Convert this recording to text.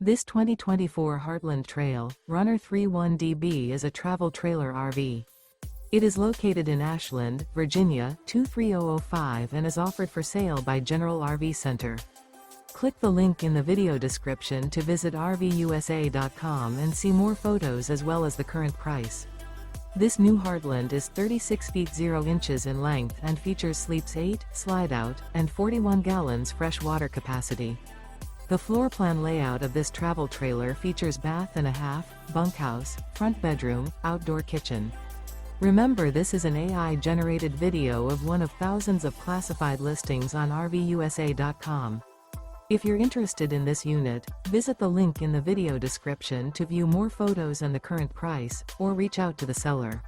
This 2024 Heartland Trail Runner 31DB is a travel trailer RV. It is located in Ashland, Virginia 23005 and is offered for sale by General RV Center. Click the link in the video description to visit RVUSA.com and see more photos as well as the current price. This new Heartland is 36 feet 0 inches in length and features sleeps 8, Slideout, and 41 gallons fresh water capacity. The floor plan layout of this travel trailer features bath and a half, bunkhouse, front bedroom, outdoor kitchen. Remember, this is an AI-generated video of one of thousands of classified listings on RVUSA.com. If you're interested in this unit, visit the link in the video description to view more photos and the current price, or reach out to the seller.